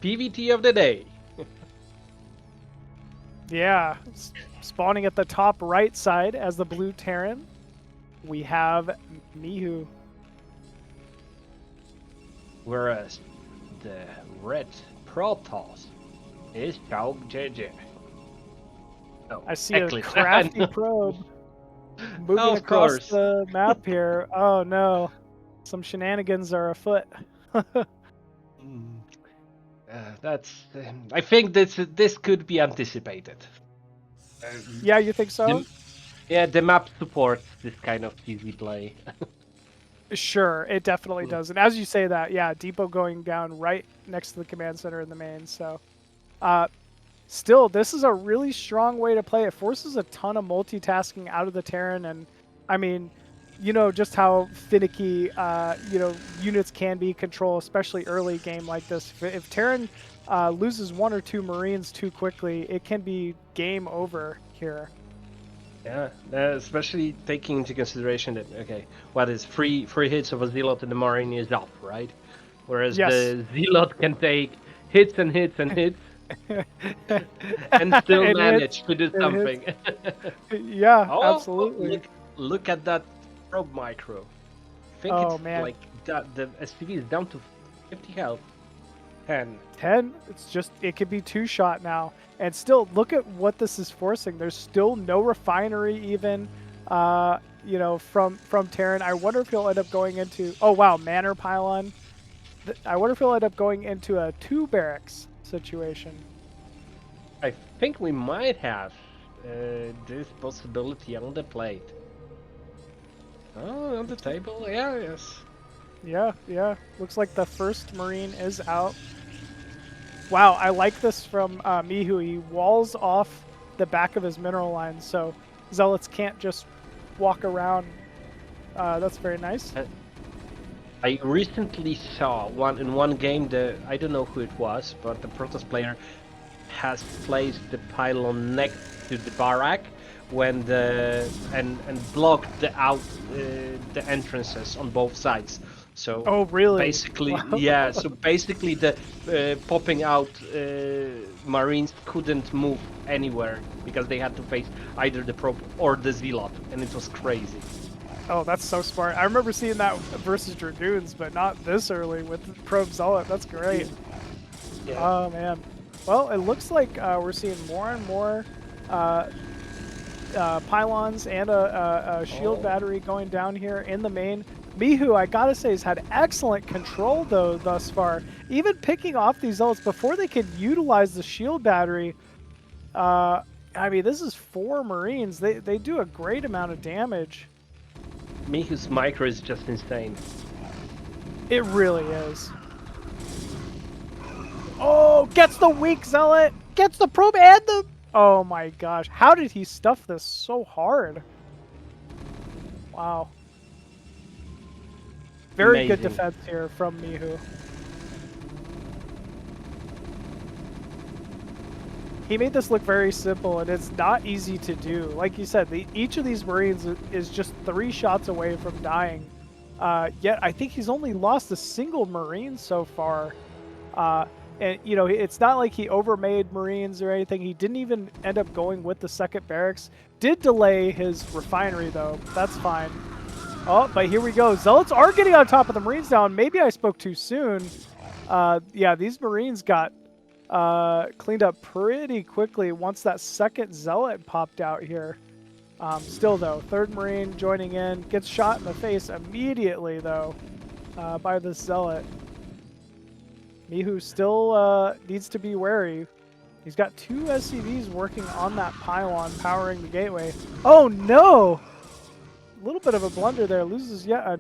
PVT of the day. Yeah, spawning at the top right side as the blue Terran, we have Mihu. Whereas the red Protoss is QiaoGege. Oh, I see Eclipse. a crafty probe moving Of across course. the map here. Oh no, some shenanigans are afoot. That's. I think this could be anticipated. Yeah, you think so? The map supports this kind of easy play. Sure, it definitely does. And as you say that, yeah, depot going down right next to the command center in the main. So, still, this is a really strong way to play. It forces a ton of multitasking out of the Terran, and I mean, you know just how finicky units can be control, especially early game like this. If Terran loses 1 or 2 Marines too quickly, it can be game over here. Yeah, especially taking into consideration that what is three hits of a Zealot and the Marine is off, right? Whereas Yes. the Zealot can take hits and hits and hits and still manage to do something. Yeah, absolutely. Look at that probe micro. I think it's like that. The SPV is down to 50 health. 10. It could be 2-shot now. And still, look at what this is forcing. There's still no refinery even, from Terran. I wonder if he'll end up going into... Oh, wow, Manor Pylon. I wonder if he'll end up going into a 2 barracks situation. I think we might have this possibility on the plate. Oh, on the table? Yeah, yes. Yeah. Looks like the first Marine is out. Wow, I like this from Mihu. He walls off the back of his mineral line, so Zealots can't just walk around. That's very nice. I recently saw in one game, I don't know who it was, but the Protoss player has placed the pylon next to the barrack and blocked the entrances on both sides. So oh really? Basically, yeah. So basically, the popping out Marines couldn't move anywhere because they had to face either the probe or the Zealot, and it was crazy. Oh, that's so smart. I remember seeing that versus Dragoons, but not this early with probe Zealot. That's great. Yeah. Oh man. Well, it looks like we're seeing more and more pylons and a shield battery going down here in the main. Mihu, I gotta say, has had excellent control though thus far. Even picking off these Zealots before they can utilize the shield battery. I mean, this is 4 Marines. They do a great amount of damage. Mihu's micro is just insane. It really is. Oh, gets the weak Zealot! Gets the probe and the... Oh my gosh. How did he stuff this so hard? Wow. Very Amazing. good defense here from Mihu. He made this look very simple, and it's not easy to do. Like you said, each of these Marines is just 3 shots away from dying. Yet I think he's only lost a single Marine so far. And, you know, it's not like he overmade Marines or anything. He didn't even end up going with the 2nd barracks. Did delay his refinery, though. That's fine. Oh, but here we go. Zealots are getting on top of the Marines now, and maybe I spoke too soon. Yeah, these Marines got cleaned up pretty quickly once that 2nd Zealot popped out here. Still, though, 3rd Marine joining in. Gets shot in the face immediately, though, by this Zealot. Mihu still needs to be wary. He's got 2 SCVs working on that pylon, powering the gateway. Oh, no! A little bit of a blunder there. Loses yet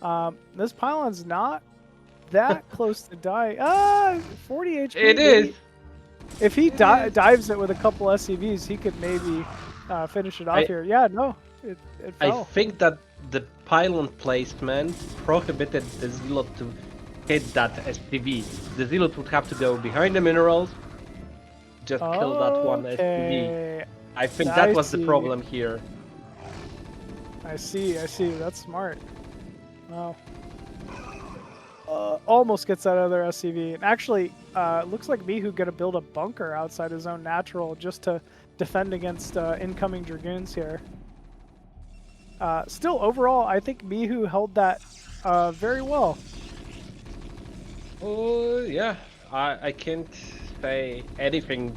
a... this pylon's not that close to die. 40 HP. It is. If he dives it with a couple SCVs, he could maybe finish it off here. Yeah, no. It fell. I think that the pylon placement prohibited the Zealot to hit that SCV. The Zealot would have to go behind the minerals, just kill that one SCV. I think that was the problem here. I see. That's smart. Wow. Almost gets that other SCV. And actually, looks like Mihu gonna build a bunker outside his own natural just to defend against incoming Dragoons here. Still, overall, I think Mihu held that very well. Oh yeah, I can't say anything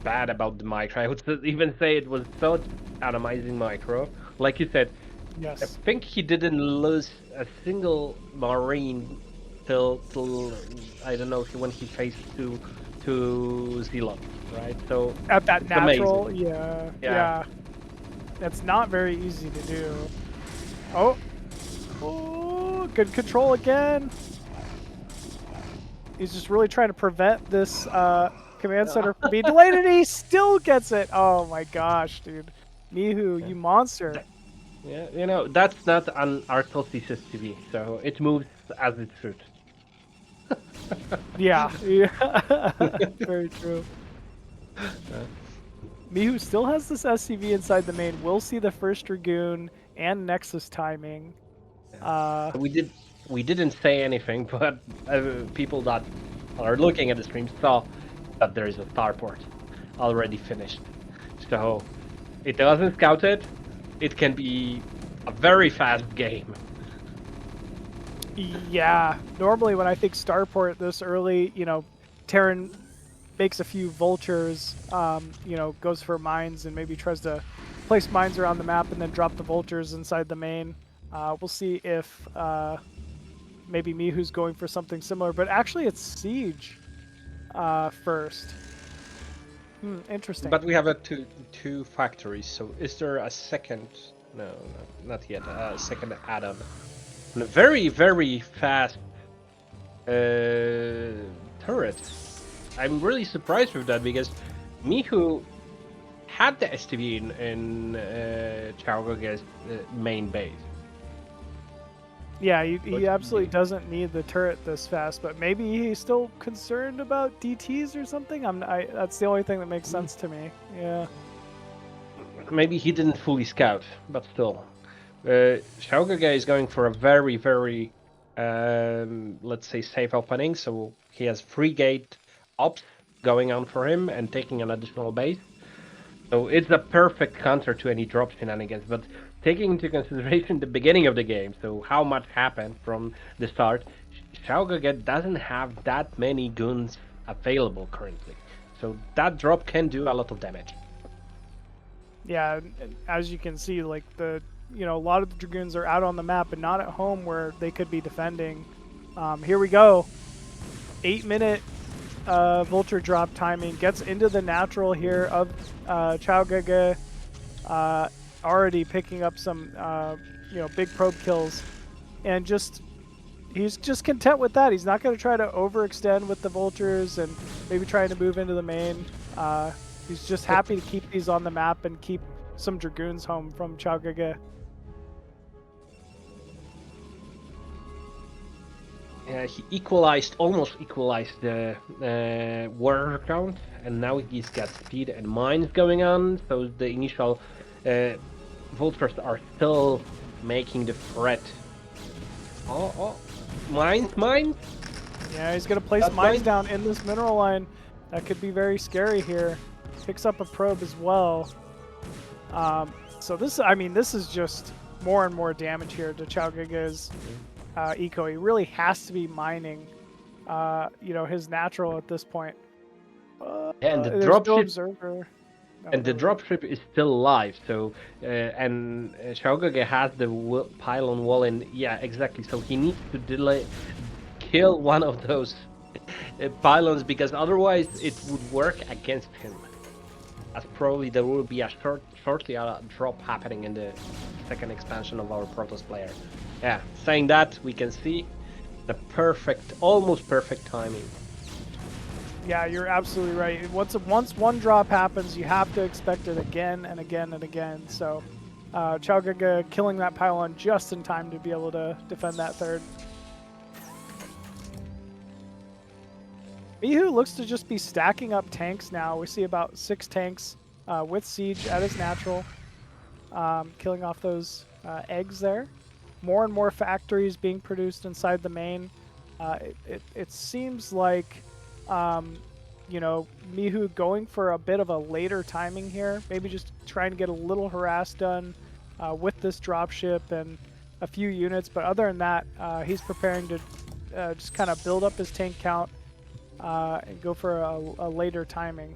bad about the micro. I would even say it was such an amazing micro. Like you said, I Yes. think he didn't lose a single marine till I don't know when he faced to Zealot, right? So At that it's natural, amazing. yeah. That's not very easy to do. Oh, good control again. He's just really trying to prevent this command center from being delayed, and he still gets it. Oh my gosh, dude. Mihu, Yeah. you monster. Yeah, you know, that's not an Artosis TV, so it moves as it should. Yeah, yeah. Very true. Mihu still has this SCV inside the main. We'll see the first Dragoon and Nexus timing. We didn't say anything, but people that are looking at the stream saw that there is a starport already finished. So it wasn't scouted. It can be a very fast game. Yeah, normally when I think starport this early, Terran makes a few vultures, goes for mines and maybe tries to place mines around the map and then drop the vultures inside the main. We'll see if maybe Mihu's going for something similar, but actually it's Siege first. Interesting. But we have two factories. So is there a second? No, not yet. A second add-on. And a very fast turret. I'm really surprised with that because Mihu had the STV in QiaoGege's main base. Yeah, he absolutely doesn't need the turret this fast, but maybe he's still concerned about DTs or something. That's the only thing that makes sense to me. Yeah. Maybe he didn't fully scout, but still. QiaoGege is going for a very, let's say, safe opening. So he has 3 gate ops going on for him and taking an additional base. So it's a perfect counter to any drop shenanigans. But taking into consideration the beginning of the game, so how much happened from the start, QiaoGege doesn't have that many guns available currently. So that drop can do a lot of damage. Yeah, as you can see, like a lot of the Dragoons are out on the map and not at home where they could be defending. Here we go. 8-minute vulture drop timing gets into the natural here of QiaoGege. Already picking up some big probe kills, and he's just content with that. He's not going to try to overextend with the vultures and maybe trying to move into the main. He's just happy to keep these on the map and keep some Dragoons home from QiaoGege. He almost equalized the warrior count, and now he's got speed and mines going on. So the initial vultures are still making the threat. Oh, mines. Yeah, he's gonna place mines down in this mineral line. That could be very scary here. Picks up a probe as well. So this is just more and more damage here to QiaoGege's eco. He really has to be mining, his natural at this point. And the dropship. And the dropship is still alive, so and QiaoGege has the pylon wall, and yeah, exactly. So he needs to kill one of those pylons because otherwise it would work against him. As probably there will be shortly a drop happening in the second expansion of our Protoss player. Yeah, saying that, we can see the almost perfect timing. Yeah, you're absolutely right. Once one drop happens, you have to expect it again and again and again. So QiaoGege killing that pylon just in time to be able to defend that third. Mihu looks to just be stacking up tanks now. We see about 6 tanks with Siege at his natural, killing off those eggs there. more and more factories being produced inside the main. It seems like, you know, Mihu going for a bit of a later timing here. Maybe just trying to get a little harass done with this dropship and a few units. But other than that, he's preparing to just kind of build up his tank count and go for a later timing.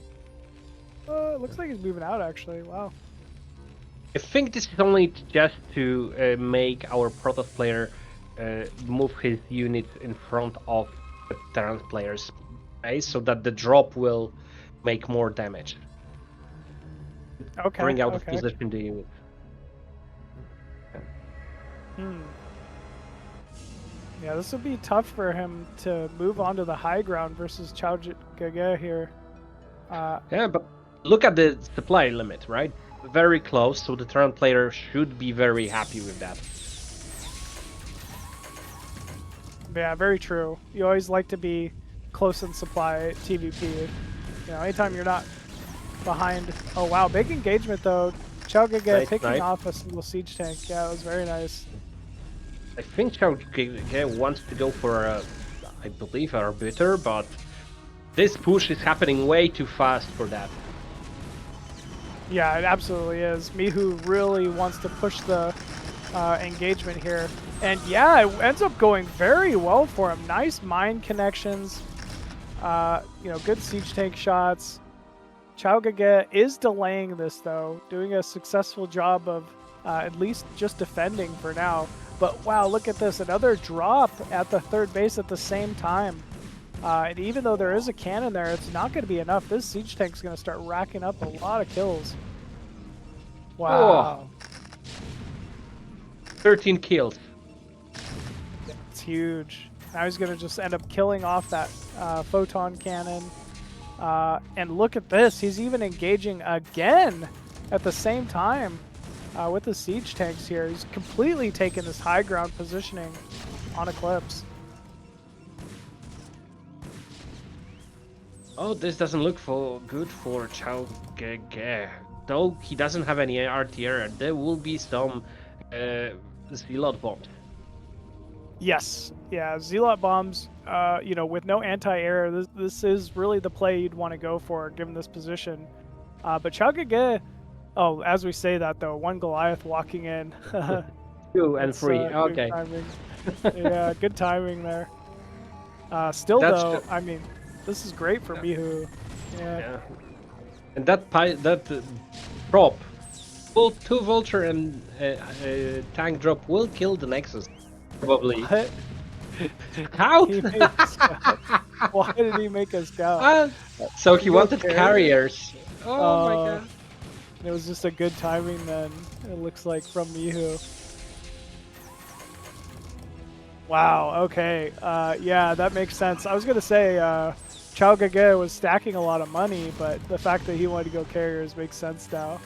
It looks like he's moving out, actually. Wow. I think this is only just to make our Protoss player move his units in front of the Terran player's base so that the drop will make more damage. Okay. Bring out of position the unit. Yeah, this would be tough for him to move onto the high ground versus QiaoGege here. Yeah, but look at the supply limit, right? Very close, so the Terran player should be very happy with that. Yeah, very true. You always like to be close in supply TVP. You know, anytime you're not behind. Oh wow, big engagement though. QiaoGege picking off a single siege tank. Yeah, it was very nice. I think QiaoGege wants to go for a, I believe, arbiter, but this push is happening way too fast for that. Yeah, it absolutely is. Mihu really wants to push the engagement here. And yeah, it ends up going very well for him. Nice mine connections. You know, good siege tank shots. QiaoGege is delaying this though, doing a successful job of at least just defending for now. But wow, look at this, another drop at the third base at the same time. And even though there is a cannon there, it's not going to be enough. This siege tank's going to start racking up a lot of kills. Wow. Oh. 13 kills. It's huge. Now he's going to just end up killing off that photon cannon. And look at this. He's even engaging again at the same time with the siege tanks here. He's completely taken this high ground positioning on Eclipse. Oh, this doesn't look good for QiaoGege. Though he doesn't have any artillery, there will be some Zealot bombs. Yes, yeah, Zealot bombs, you know, with no anti-air, this is really the play you'd want to go for, given this position. But QiaoGege, oh, as we say that, though, one Goliath walking in. 2 and 3, okay. Yeah, good timing there. Still, though, I mean, this is great for Mihu. Yeah. And that prop, full 2 Vulture and tank drop will kill the Nexus. Probably. What? How? Why did he make a scout? So he wanted carriers. Oh my god. It was just a good timing then, it looks like, from Mihu. Wow, okay. Yeah, that makes sense. I was going to say QiaoGege was stacking a lot of money, but the fact that he wanted to go carriers makes sense now.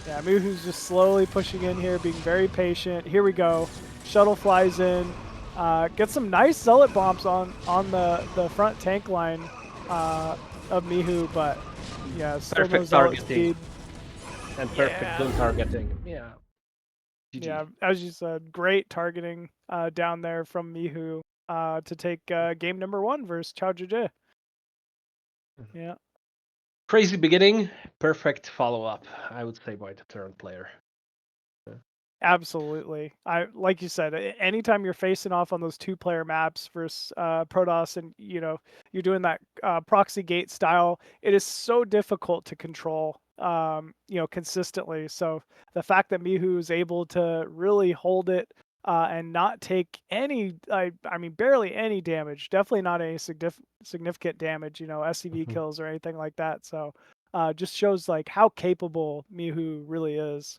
Yeah, Mihu's just slowly pushing in here, being very patient. Here we go. Shuttle flies in. Get some nice zealot bombs on the front tank line of Mihu, but yeah, still no zealot speed. And perfect zone targeting. Yeah. GG. Yeah, as you said, great targeting down there from Mihu to take game number 1 versus QiaoGege. Yeah. Crazy beginning, perfect follow-up, I would say, by the Terran player. Absolutely. Like you said, anytime you're facing off on those 2-player maps versus Protoss, and you know you're doing that proxy gate style, it is so difficult to control, you know, consistently. So the fact that Mihu is able to really hold it and not take any, I mean, barely any damage, definitely not any significant damage, you know, SCV kills or anything like that. So just shows like how capable Mihu really is.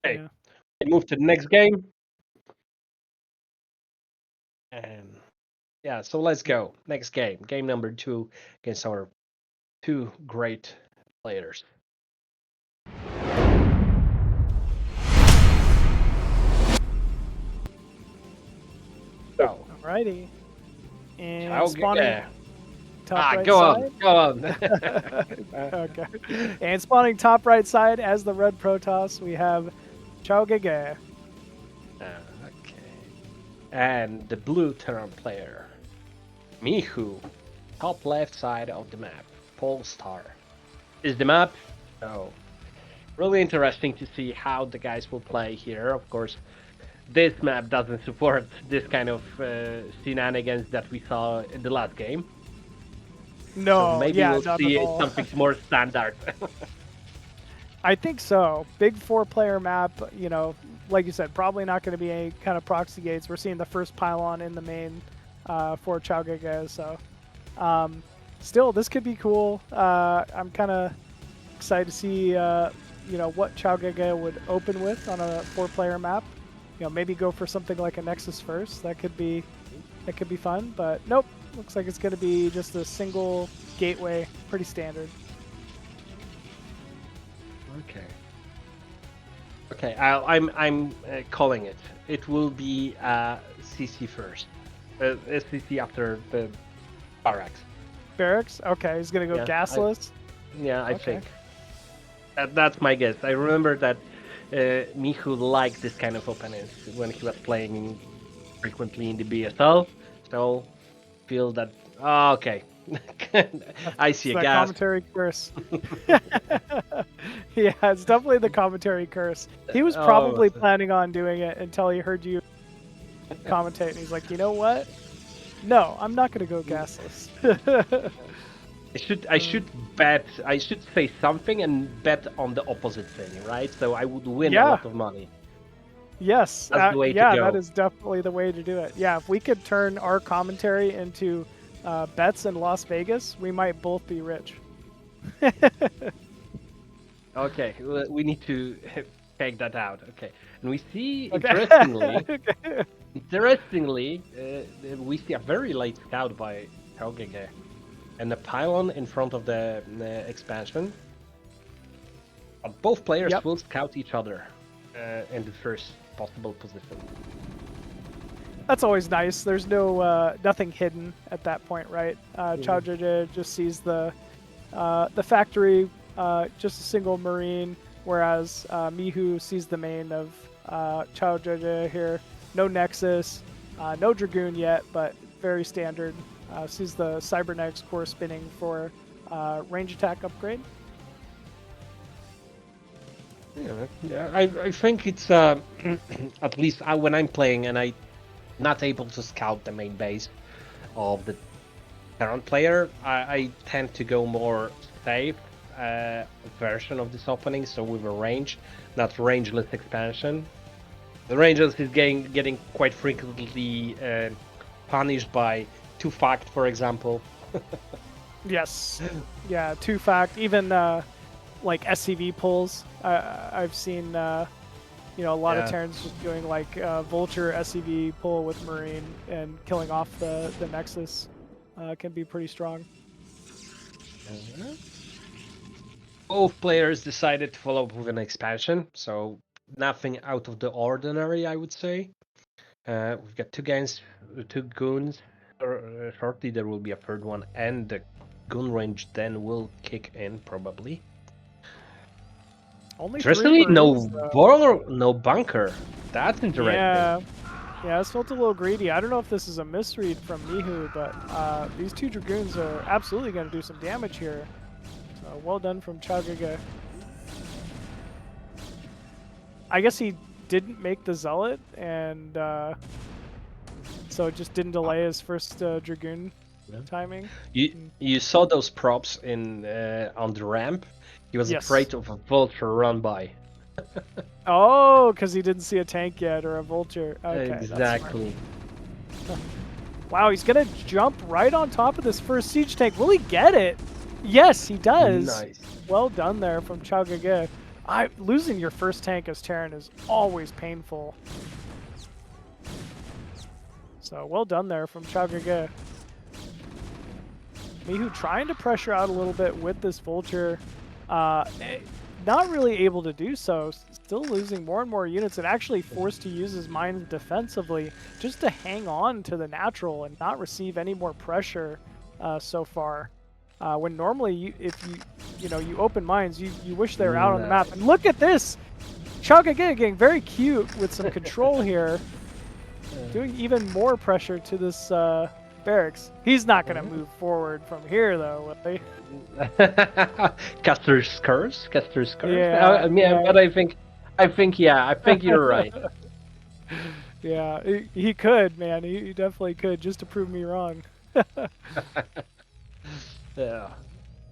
Okay, yeah. Move to the next game. And yeah, so let's go. Next game. Game number 2 against our 2 great players. So, alrighty. And spawning top right side. Go on. Okay. And spawning top right side as the red Protoss, we have QiaoGege. Okay. And the blue Terran player, Mihu, top left side of the map, Polestar. Is the map? Oh, really interesting to see how the guys will play here. Of course, this map doesn't support this kind of shenanigans that we saw in the last game. No, So maybe yeah, we'll not see at all. something more standard. I think so. Big 4-player map, you know, like you said, probably not going to be any kind of proxy gates. We're seeing the first pylon in the main for QiaoGege, so still, this could be cool. I'm kind of excited to see, you know, what QiaoGege would open with on a 4-player map. You know, maybe go for something like a Nexus first. That could be fun, but nope. Looks like it's going to be just a single gateway, pretty standard. Okay, I'm calling it. It will be CC first. CC after the barracks. Barracks? Okay, he's going to go gasless? I think. That's my guess. I remember that Mihu liked this kind of opponents when he was playing frequently in the BSL. So feel that okay. I see a gas. Commentary curse. Yeah, it's definitely the commentary curse. He was probably planning on doing it until he heard you commentate, and he's like, you know what? No, I'm not going to go gasless. I should bet. I should say something and bet on the opposite thing, right? So I would win a lot of money. Yes. That's the way to go. That is definitely the way to do it. Yeah, if we could turn our commentary into bets in Las Vegas, we might both be rich. Okay, we need to check that out. Okay, and we see interestingly, we see a very late scout by QiaoGege, and a pylon in front of the expansion. Both players will scout each other in the first possible position. That's always nice. There's no nothing hidden at that point, right? QiaoGege just sees the factory, just a single marine, whereas Mihu sees the main of QiaoGege here. No Nexus, no Dragoon yet, but very standard. Sees the Cybernetics core spinning for range attack upgrade. Yeah, I think it's at least when I'm playing and I'm not able to scout the main base of the current player, I tend to go more safe version of this opening, so with a range, not rangeless expansion. The rangeless is getting quite frequently punished by 2-fact, for example. Yes, yeah, 2-fact, even like SCV pulls. I've seen you know, a lot of Terrans just doing like Vulture SCV pull with Marine and killing off the Nexus can be pretty strong. Both players decided to follow up with an expansion, so nothing out of the ordinary, I would say. We've got two goons. Shortly there will be a third one, and the goon range then will kick in probably. Only Interestingly, Marines, no bunker. That's interesting. Yeah, this felt a little greedy. I don't know if this is a misread from Mihu, but these two Dragoons are absolutely going to do some damage here. So well done from QiaoGege. I guess he didn't make the Zealot, and so it just didn't delay his first Dragoon timing. You saw those props in on the ramp. He was afraid of a Vulture run by. Oh, because he didn't see a tank yet or a Vulture. Okay, exactly. Wow, he's going to jump right on top of this first siege tank. Will he get it? Yes, he does. Nice. Well done there from QiaoGege. Losing your first tank as Terran is always painful. So well done there from QiaoGege. Mihu trying to pressure out a little bit with this Vulture. Not really able to do so. Still losing more and more units, and actually forced to use his mines defensively just to hang on to the natural and not receive any more pressure so far. When normally, if you open mines, you wish they were out on the map. And look at this! QiaoGege getting very cute with some control here. Doing even more pressure to this barracks. He's not going to move forward from here, though, will he? Caster's curse? Caster's curse? Yeah, I mean, yeah. but I think you're right. Yeah, he could, man. He definitely could, just to prove me wrong. Yeah.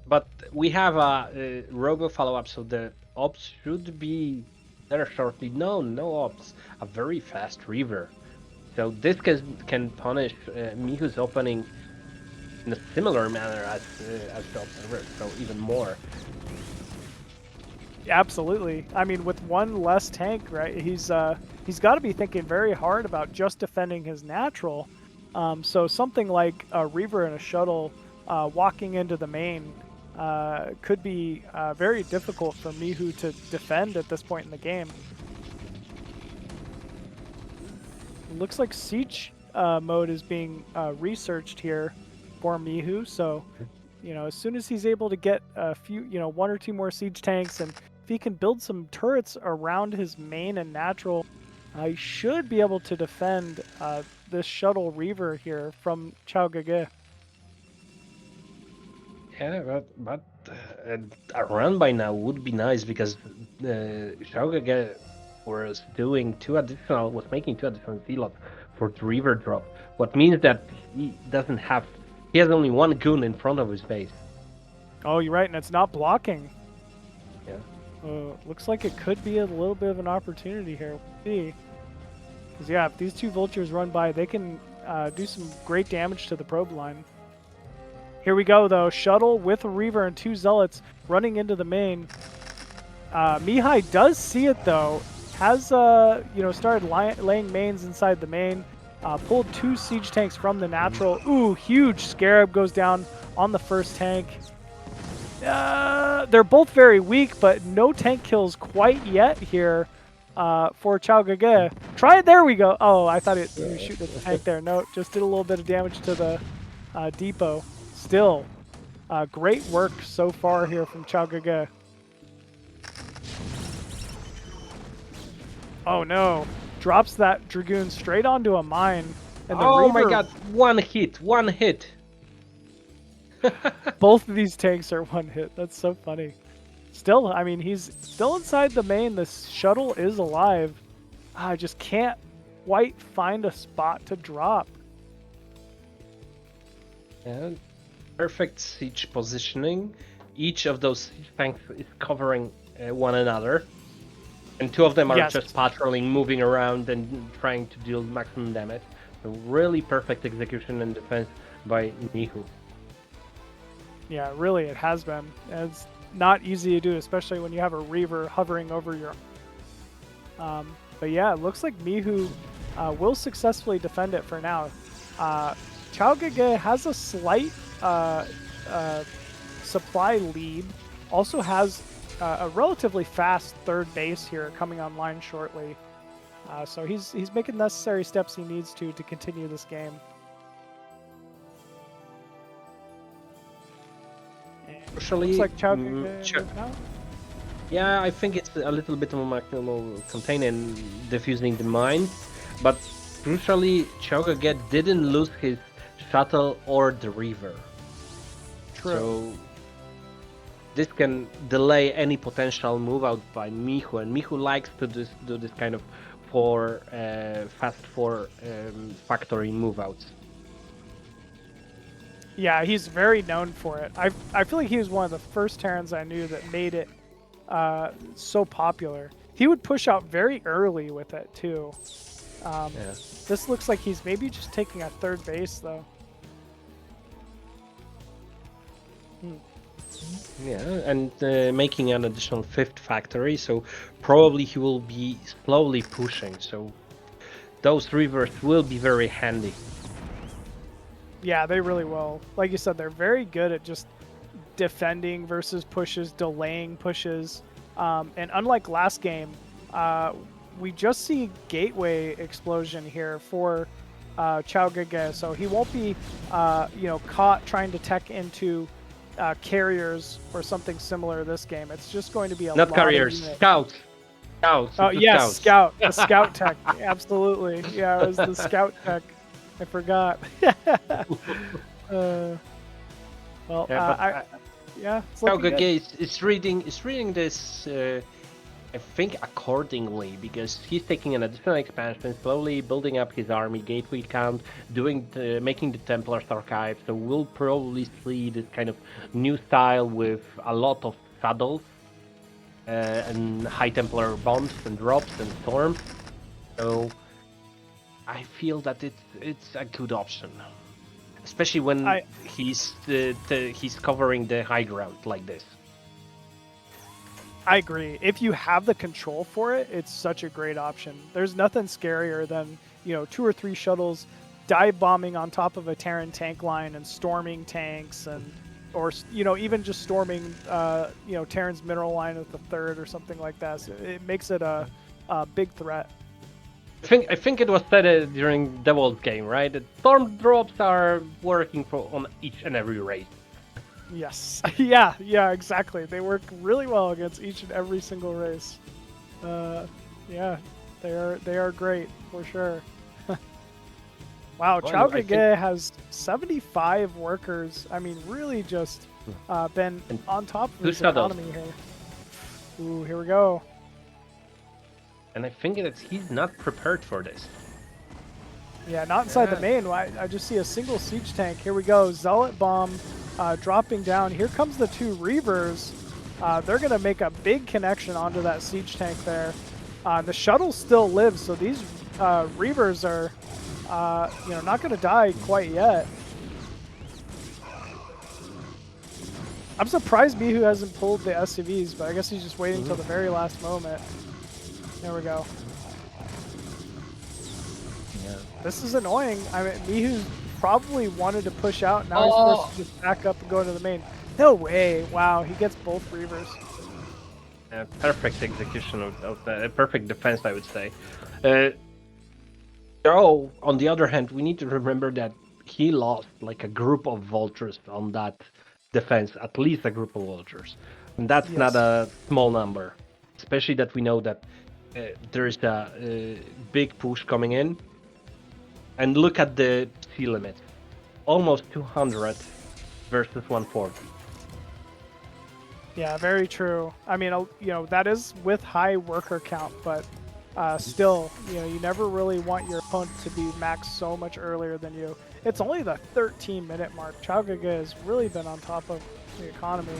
But we have a robo follow-up, so the ops should be there shortly. No ops. A very fast river. So this can punish Mihu's opening in a similar manner as the observer, so even more. Absolutely. I mean, with one less tank, right? He's got to be thinking very hard about just defending his natural. So something like a Reaver and a shuttle walking into the main could be very difficult for Mihu to defend at this point in the game. Looks like siege mode is being researched here for Mihu. So, as soon as he's able to get a few, one or two more siege tanks, and if he can build some turrets around his main and natural, he should be able to defend this shuttle Reaver here from QiaoGege. Yeah, but a run by now would be nice because QiaoGege was making two additional zealots for the river drop. What means that he has only one goon in front of his base. Oh, you're right, and it's not blocking. Yeah. Looks like it could be a little bit of an opportunity here. We'll see. Because yeah, if these two vultures run by, they can do some great damage to the probe line. Here we go, though. Shuttle with a Reaver and two Zealots running into the main. Mihai does see it, though. Has, started laying mains inside the main. Pulled two siege tanks from the natural. Ooh, huge Scarab goes down on the first tank. They're both very weak, but no tank kills quite yet here for QiaoGege. Try it. There we go. Oh, I thought he was shooting at the tank there. No, just did a little bit of damage to the depot. Still, great work so far here from QiaoGege. Oh no. Drops that Dragoon straight onto a mine. And the Oh Reaver, my god, one hit. Both of these tanks are one hit. That's so funny. Still, I mean, he's still inside the main. The shuttle is alive. I just can't quite find a spot to drop. And perfect siege positioning. Each of those siege tanks is covering one another. And two of them are just patrolling, moving around and trying to deal maximum damage. So really perfect execution and defense by Mihu. Yeah, really, it has been. It's not easy to do, especially when you have a Reaver hovering over your... but yeah, it looks like Mihu will successfully defend it for now. QiaoGege has a slight supply lead. Also has a relatively fast third base here coming online shortly. So he's making necessary steps he needs to continue this game. Actually, looks like QiaoGege out. Yeah, I think it's a little bit more contained and defusing the mine, but crucially, QiaoGege didn't lose his shuttle or the Reaver. True. So this can delay any potential move out by Mihu, and Mihu likes to do this kind of fast four factory move outs. Yeah, he's very known for it. I feel like he was one of the first Terrans I knew that made it so popular. He would push out very early with it too. This looks like he's maybe just taking a third base though. Yeah, and making an additional fifth factory, so probably he will be slowly pushing. So those Reavers will be very handy. Yeah, they really will. Like you said, they're very good at just defending versus pushes, delaying pushes. And unlike last game, we just see gateway explosion here for QiaoGege, so he won't be, caught trying to tech into carriers or something similar this game. It's just going to be a Not lot carriers, of scouts. Scouts. Oh it's the yes, scouts. the scout tech, absolutely. Yeah, it was the scout tech. I forgot. uh, well, Yeah, but yeah, it's looking good. QiaoGege is reading this. I think accordingly, because he's taking an additional expansion, slowly building up his army, gateway count, making the Templars archive. So we'll probably see this kind of new style with a lot of saddles and High Templar bonds and drops and storms. So I feel that it's a good option, especially when he's covering the high ground like this. I agree. If you have the control for it, it's such a great option. There's nothing scarier than, 2 or 3 shuttles dive bombing on top of a Terran tank line and storming tanks or even just storming Terran's mineral line at the 3rd or something like that. So it makes it a big threat. I think it was said during Dewalt game, right? That storm drops are working on each and every race. Yes. yeah, exactly. They work really well against each and every single race. Yeah, they are great for sure. Wow, QiaoGege has 75 workers. I mean, really just been on top of his economy here. Ooh, here we go. And I think that he's not prepared for this. Yeah, not inside the main. I just see a single siege tank. Here we go. Zealot bomb dropping down. Here comes the 2 Reavers. They're going to make a big connection onto that siege tank there. The shuttle still lives, so these Reavers are not going to die quite yet. I'm surprised Mihu hasn't pulled the SCVs, but I guess he's just waiting until the very last moment. There we go. Yeah. This is annoying. I mean, Mihu probably wanted to push out. Now he's forced to just back up and go to the main. No way. Wow, he gets both Reavers. Perfect execution of the perfect defense, I would say. Though, on the other hand, we need to remember that he lost like a group of vultures on that defense, at least a group of vultures. And that's not a small number, especially that we know that there's a big push coming in. And look at the C limit. Almost 200 versus 140. Yeah, very true. I mean, that is with high worker count, but still, you never really want your opponent to be maxed so much earlier than you. It's only the 13-minute mark. QiaoGege has really been on top of the economy.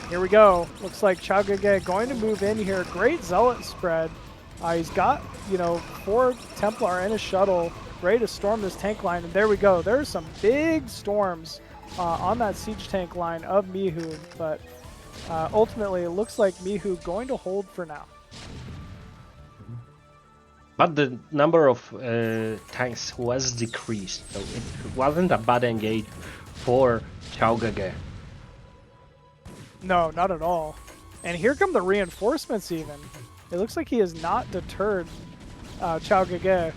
Here we go. Looks like QiaoGege going to move in here. Great Zealot spread. He's got, 4 Templar and a shuttle ready to storm this tank line. And there we go. There's some big storms on that siege tank line of Mihu. But ultimately, it looks like Mihu going to hold for now. But the number of tanks was decreased, so it wasn't a bad engage for QiaoGege. No, not at all. And here come the reinforcements even. It looks like he has not deterred QiaoGege.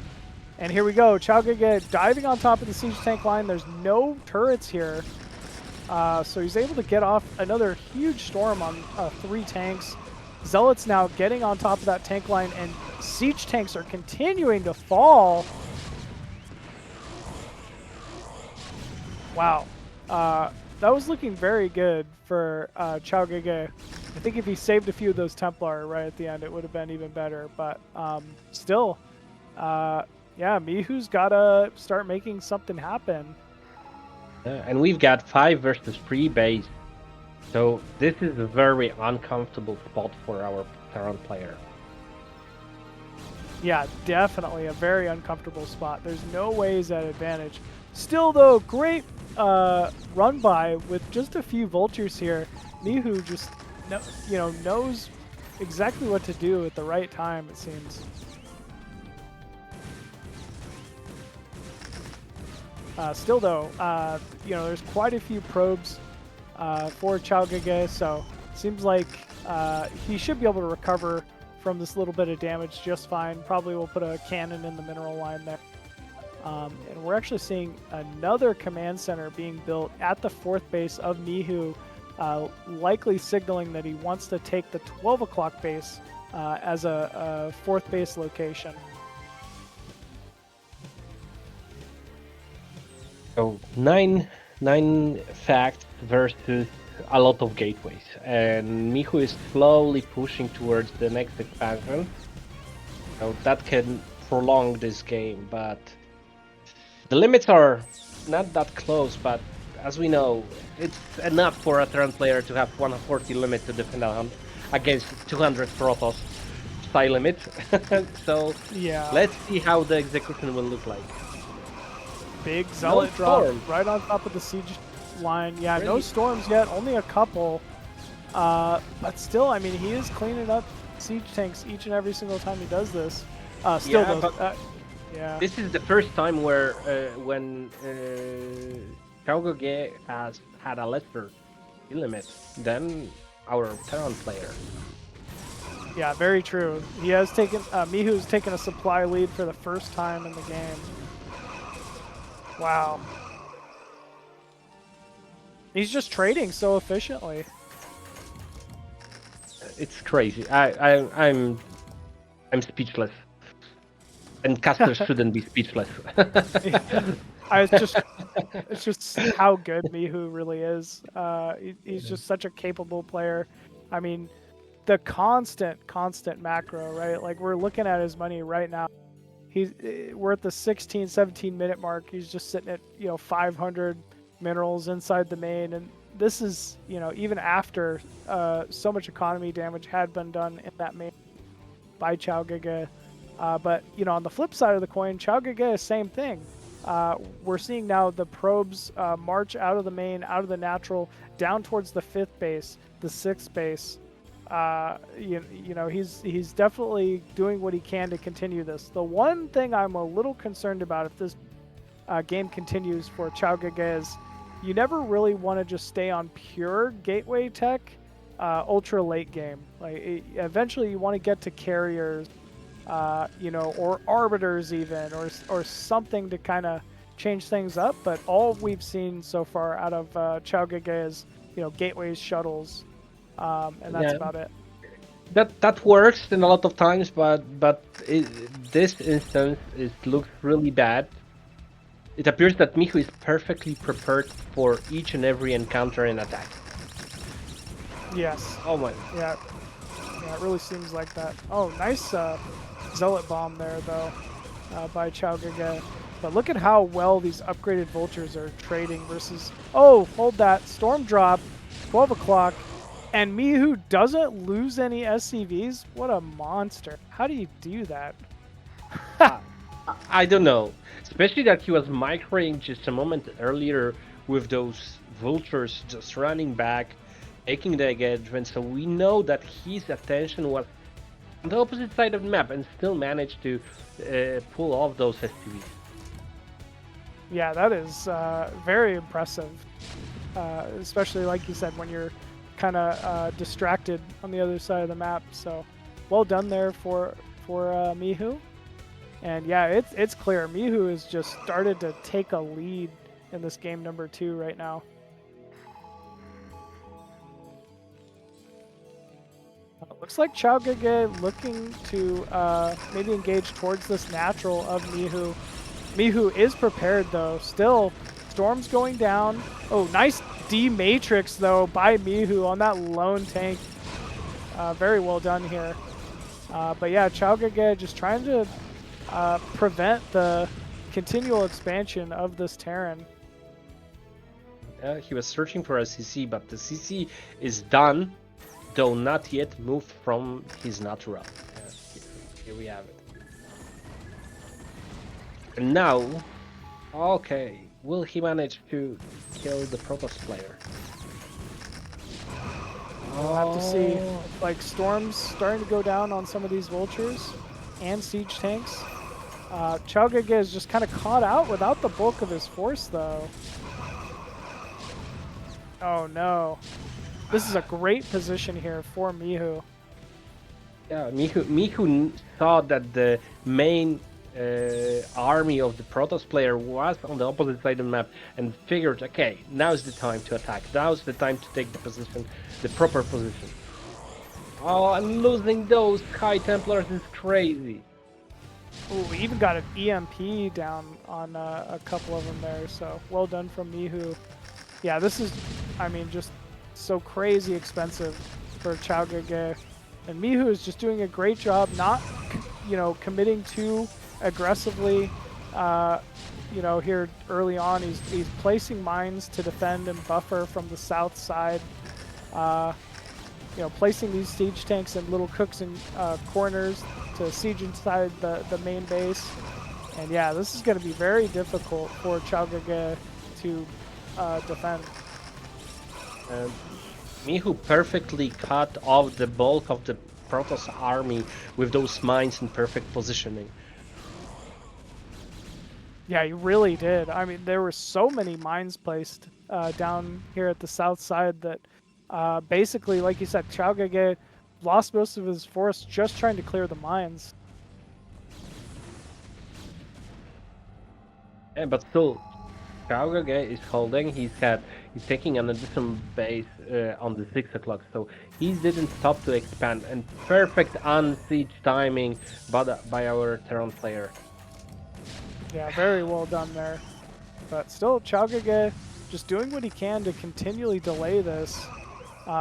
And here we go. QiaoGege diving on top of the siege tank line. There's no turrets here. So he's able to get off another huge storm on 3 tanks. Zealots now getting on top of that tank line, and siege tanks are continuing to fall. Wow. That was looking very good for QiaoGege. I think if he saved a few of those Templar right at the end, it would have been even better. But still, yeah, Mihu's got to start making something happen. And we've got 5 versus 3 base. So this is a very uncomfortable spot for our Terran player. Yeah, definitely a very uncomfortable spot. There's no way he's at advantage. Still, though, great run by with just a few vultures here. Mihu just knows exactly what to do at the right time, it seems. Still, though, there's quite a few probes for QiaoGege, so it seems like he should be able to recover from this little bit of damage just fine. Probably will put a cannon in the mineral line there. And we're actually seeing another command center being built at the 4th base of Mihu. likely signaling that he wants to take the 12 o'clock base as a fourth base location. So nine facts versus a lot of gateways, and Mihu is slowly pushing towards the next expansion. So that can prolong this game, but the limits are not that close. But as we know, it's enough for a Terran player to have 140 limit to defend against 200 Protoss style limit. So Yeah. let's see how the execution will look like. Big Zealot No drop storm. right on top of the siege line. Yeah, no Really? storms yet, only a couple. But still, I mean, he is cleaning up siege tanks each and every single time he does this. Still Yeah, though, but yeah. this is the first time where when QiaoGege has had a lesser limit than our Terran player. Yeah, very true. He has taken, Mihu's taken a supply lead for the first time in the game. Wow. He's just trading so efficiently. It's crazy. I'm speechless. And casters shouldn't be speechless. It's just how good Mihu really is. He's just such a capable player. I mean, the constant macro, right? Like we're looking at his money right now. We're at the 16, 17 minute mark. He's just sitting at 500 minerals inside the main, and this is even after so much economy damage had been done in that main by QiaoGege. But on the flip side of the coin, QiaoGege is same thing. We're seeing now the probes march out of the main, out of the natural, down towards the 5th base, the 6th base. He's definitely doing what he can to continue this. The one thing I'm a little concerned about if this game continues for QiaoGege is you never really want to just stay on pure gateway tech ultra late game. Like eventually you want to get to carriers, or arbiters even, or something to kind of change things up. But all we've seen so far out of QiaoGege is gateways, shuttles. And that's about it. That works in a lot of times, but this instance looks really bad. It appears that Mihu is perfectly prepared for each and every encounter and attack. Yes. Oh my. Yeah, it really seems like that. Oh, nice Zealot bomb there though by QiaoGege. But look at how well these upgraded vultures are trading versus. Oh, hold that storm drop, 12 o'clock. And Mihu doesn't lose any SCVs? What a monster. How do you do that? I don't know. Especially that he was microing just a moment earlier with those vultures just running back, taking the engagement. So we know that his attention was on the opposite side of the map and still managed to pull off those SCVs. Yeah, that is very impressive. Especially like you said, when you're kind of distracted on the other side of the map. So well done there for Mihu. And yeah, it's clear Mihu has just started to take a lead in this game number 2 right now. Looks like QiaoGege looking to maybe engage towards this natural of Mihu. Mihu is prepared though. Still, storms going down. Oh, nice D-Matrix though by Mihu on that lone tank. Very well done here. But yeah, QiaoGege just trying to prevent the continual expansion of this Terran. He was searching for a CC, but the CC is done, though not yet moved from his natural. Here we have it. And now, okay, will he manage to kill the Protoss player? We'll have to see. Like storms starting to go down on some of these vultures and siege tanks. QiaoGege is just kind of caught out without the bulk of his force though. Oh no. This is a great position here for Mihu. Yeah, Mihu saw that the main army of the Protoss player was on the opposite side of the map and figured, okay, now's the time to attack. Now's the time to take the position, the proper position. Oh, and losing those High Templars is crazy. Ooh, we even got an EMP down on a couple of them there, so well done from Mihu. Yeah, this is, I mean, just so crazy expensive for QiaoGege. And Mihu is just doing a great job, not, you know, committing too aggressively. You know, here early on, he's placing mines to defend and buffer from the south side. You know, placing these siege tanks and little cooks and corners to siege inside the main base. And yeah, this is going to be very difficult for QiaoGege to defend. Mihu perfectly cut off the bulk of the Protoss army with those mines in perfect positioning. Yeah, he really did. I mean, there were so many mines placed down here at the south side that basically, like you said, QiaoGege lost most of his force just trying to clear the mines. Yeah, but still, QiaoGege is holding. He's taking an additional base on the 6 o'clock, so he didn't stop to expand. And perfect unsiege timing by our Terran player. Yeah, very well done there. But still, QiaoGege just doing what he can to continually delay this.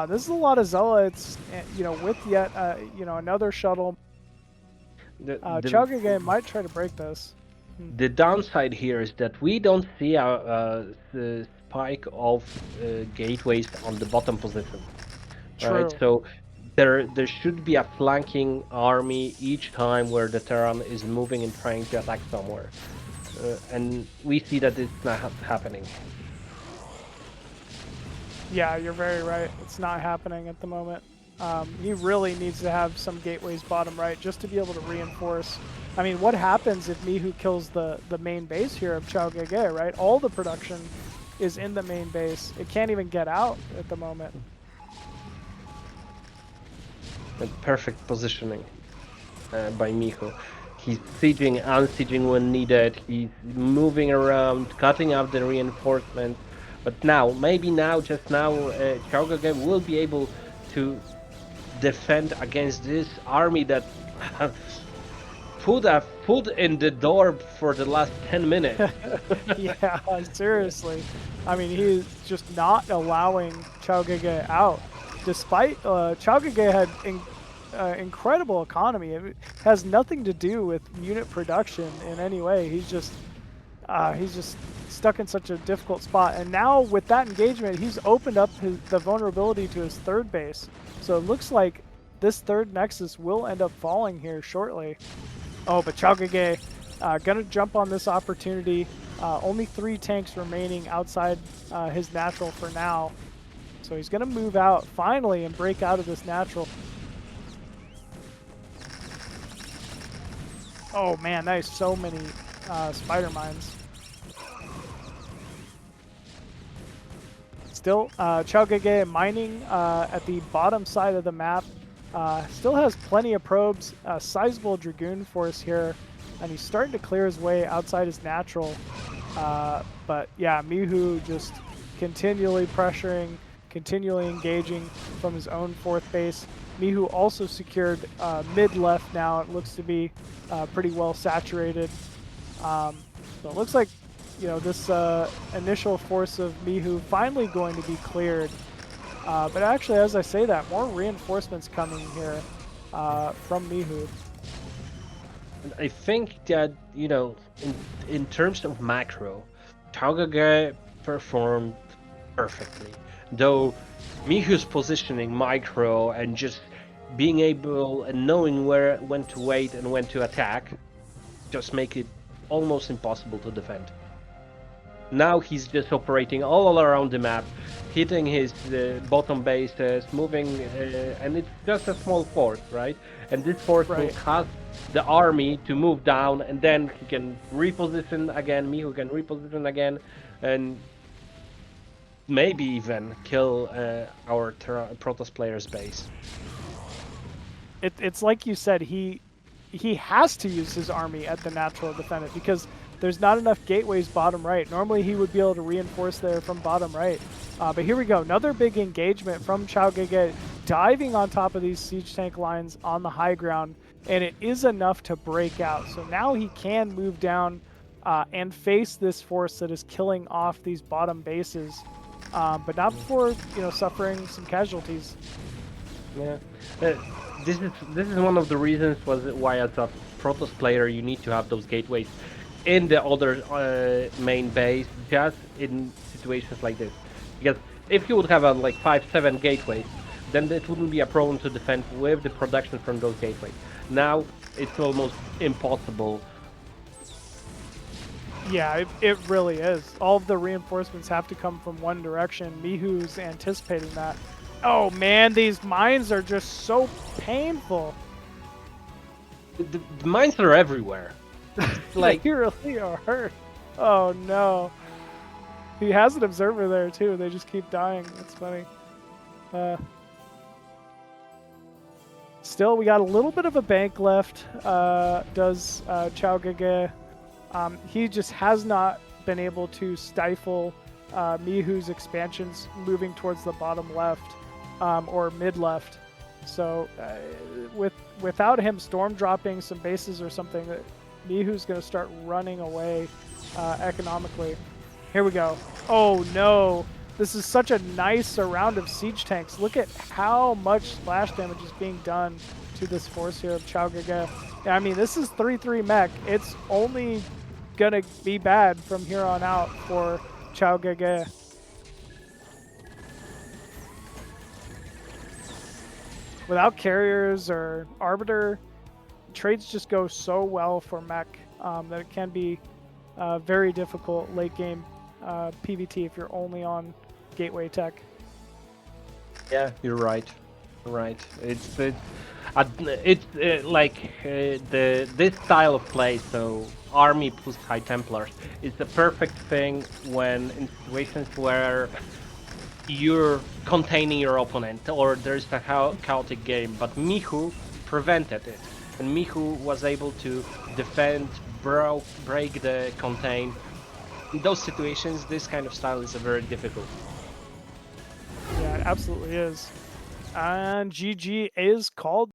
This is a lot of zealots, you know, with yet, you know, another shuttle. QiaoGege might try to break this. The downside here is that we don't see the spike of gateways on the bottom position. True. Right? So there should be a flanking army each time where the Terran is moving and trying to attack somewhere. And we see that it's not happening. Yeah, you're very right. It's not happening at the moment. He really needs to have some gateways bottom right just to be able to reinforce. I mean, what happens if Mihu kills the main base here of QiaoGege, right? All the production is in the main base. It can't even get out at the moment. And perfect positioning by Mihu. He's sieging, unsieging when needed. He's moving around, cutting out the reinforcements. But now, maybe now, just now, QiaoGege will be able to defend against this army that put a foot in the door for the last 10 minutes. Yeah, seriously. I mean, he's just not allowing QiaoGege out. Despite QiaoGege had incredible economy. It has nothing to do with unit production in any way. He's just stuck in such a difficult spot. And now with that engagement, he's opened up the vulnerability to his third base. So it looks like this third nexus will end up falling here shortly. Oh, but QiaoGege gonna jump on this opportunity. Only 3 tanks remaining outside his natural for now. So he's gonna move out finally and break out of this natural. Oh man, that is so many spider mines. Still, QiaoGege mining at the bottom side of the map. Still has plenty of probes, a sizable Dragoon force here, and he's starting to clear his way outside his natural. But yeah, Mihu just continually pressuring, continually engaging from his own 4th base. Mihu also secured mid-left now. It looks to be pretty well saturated. So it looks like, you know, this initial force of Mihu finally going to be cleared. But actually, as I say that, more reinforcements coming here from Mihu. I think that, you know, in terms of macro, QiaoGege performed perfectly. Though Mihu's positioning micro and just being able and knowing when to wait and when to attack just make it almost impossible to defend. Now he's just operating all around the map, hitting his bottom bases, moving, and it's just a small force, right? And this force will cause the army to move down, and then he can reposition again, Mihu can reposition again, and maybe even kill our Protoss player's base. It's like you said, he he has to use his army at the natural to defend it because there's not enough gateways bottom right. Normally he would be able to reinforce there from bottom right. But here we go. Another big engagement from QiaoGege, diving on top of these siege tank lines on the high ground. And it is enough to break out. So now he can move down and face this force that is killing off these bottom bases. But not before, suffering some casualties. Yeah. This is one of the reasons why as a Protoss player you need to have those gateways in the other main base, just in situations like this. Because if you would have like 5-7 gateways, then it wouldn't be a problem to defend with the production from those gateways. Now it's almost impossible. Yeah, it really is. All of the reinforcements have to come from one direction. Mihu's anticipating that. Oh man, these mines are just so painful. The mines are everywhere. Like they really are. Oh no. He has an observer there too. They just keep dying. That's funny. Still, we got a little bit of a bank left. Does QiaoGege. He just has not been able to stifle Mihu's expansions moving towards the bottom left or mid left. So without him storm dropping some bases or something, Mihu's going to start running away economically. Here we go. Oh no. This is such a nice round of siege tanks. Look at how much splash damage is being done to this force here of QiaoGege. I mean, this is 3-3 mech. It's only gonna be bad from here on out for QiaoGege. Without carriers or arbiter, trades just go so well for mech that it can be very difficult late game PvT if you're only on gateway tech. yeah, you're right. Right. It's this style of play. So army plus High Templars is the perfect thing when in situations where you're containing your opponent or there's a chaotic game. But Mihu prevented it, and Mihu was able to defend, break the contain. In those situations, this kind of style is very difficult. Yeah, it absolutely is. And GG is called.